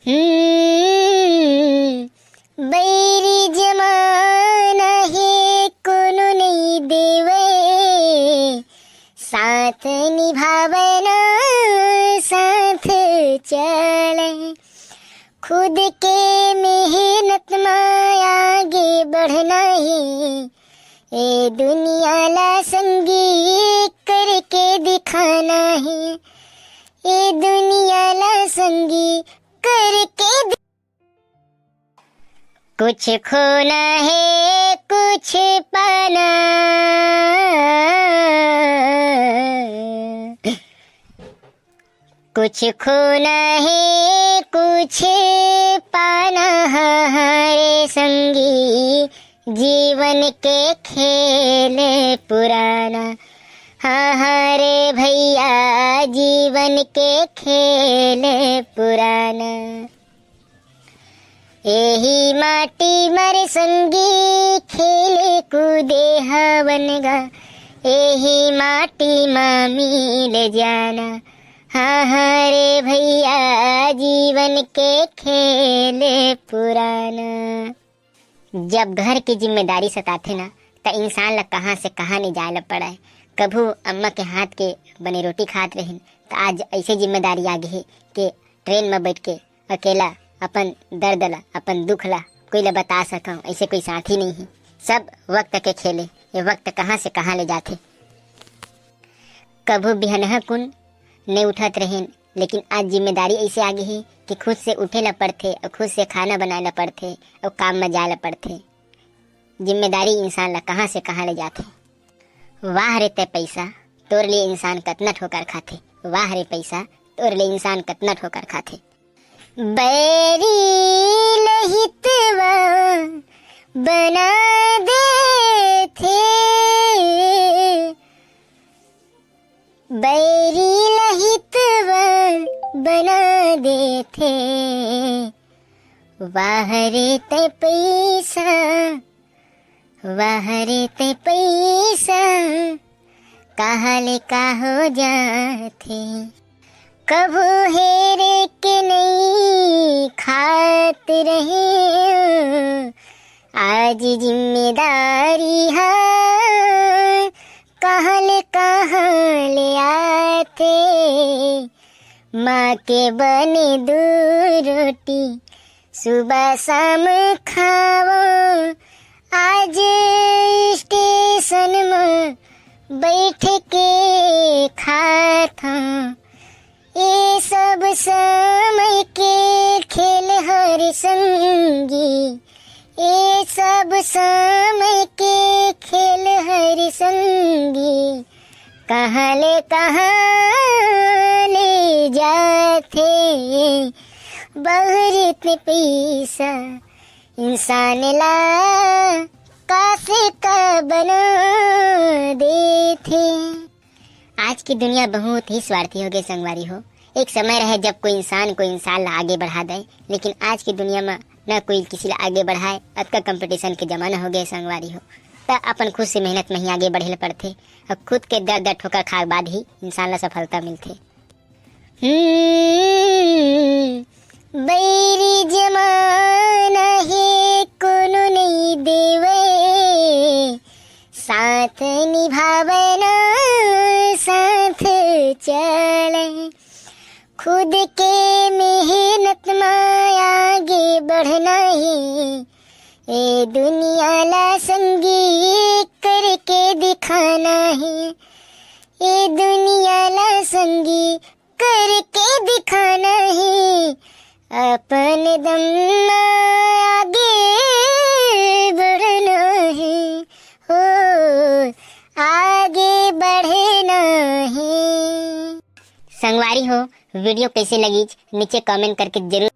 बैरी जमाना है कोनो नहीं देवे, साथ निभावना साथ चले। खुद के मेहनत में आगे बढ़ना है, ए दुनिया ला संगी करके दिखाना है, ए दुनिया ला संगी करके कुछ खोना है कुछ पाना, कुछ खोना है कुछ पाना हरे संगी, जीवन के खेल पुराना। हाँ हरे भैया जीवन के खेल पुराना। यही माटी मर संगी खेले कूदे हवनगा, यही माटी माँ मिल जाना। हाँ हरे भैया जीवन के खेल पुराना। जब घर की जिम्मेदारी सताथे ना त इंसान ला कहाँ से कहाँ नहीं जाए ला पड़ा है। कभू अम्मा के हाथ के बने रोटी खात रहिन तो आज ऐसे जिम्मेदारी आ गई कि ट्रेन में बैठ के अकेला अपन दर्द ला अपन दुख ला कोई ला बता सकूं, ऐसे कोई साथी नहीं है। सब वक्त के खेले, ये वक्त कहाँ से कहाँ ले जाते। कभू बिहनहा कुन नहीं उठत रहिन, लेकिन आज जिम्मेदारी ऐसे आ गई है कि खुद से उठे ला पड़थे और खुद से खाना बनाए ला पड़थे और काम में जाए ला पड़थे। जिम्मेदारी इंसान ला कहाँ से कहाँ ले जाते। वाह रे ते पैसा तोर लिए इंसान कतना ठोकर खाते, वाह रे पैसा तोर लिए इंसान कतना ठोकर खाते। बैरी लहितवा बना दे थे, बैरी लहितवा बना दे थे, वाह रे ते पैसा वाह रे ते पैसा कहाँ ले का हो जाते। कभू हेरे के नहीं खात रहे, आज जिम्मेदारी है कहाँ ले आते। माँ के बने दूध रोटी सुबह शाम खाओ, आज स्टेशन में बैठ के खाता। ये सब समय के खेल हर संगी, ये सब समय के खेल हर संगी कहाँ ले जाते। बहुत पैसा इंसान ला कासे का बना देते। आज की दुनिया बहुत ही स्वार्थी हो गई संगवारी हो। एक समय रहे जब कोई इंसान ला आगे बढ़ा दे, लेकिन आज की दुनिया में न कोई किसी ला आगे बढ़ाए। आज का कंपटीशन के जमाना हो गया संगवारी हो, तो अपन खुद से मेहनत में ही आगे बढ़े पड़ते और खुद के दर दर ठोकर खा बाद ही इंसान ला सफलता मिलते। बैरी जमाना है कोनो नहीं देवे, साथ निभावना साथ चले। खुद के मेहनत में आगे बढ़ना है, ए दुनिया ला संगी करके दिखाना है, ए दुनिया ला संगी करके दिखाना है। अपन दम आगे बढ़ना है, हो आगे बढ़ना है। संगवारी हो वीडियो कैसे लगी नीचे कमेंट करके जरूर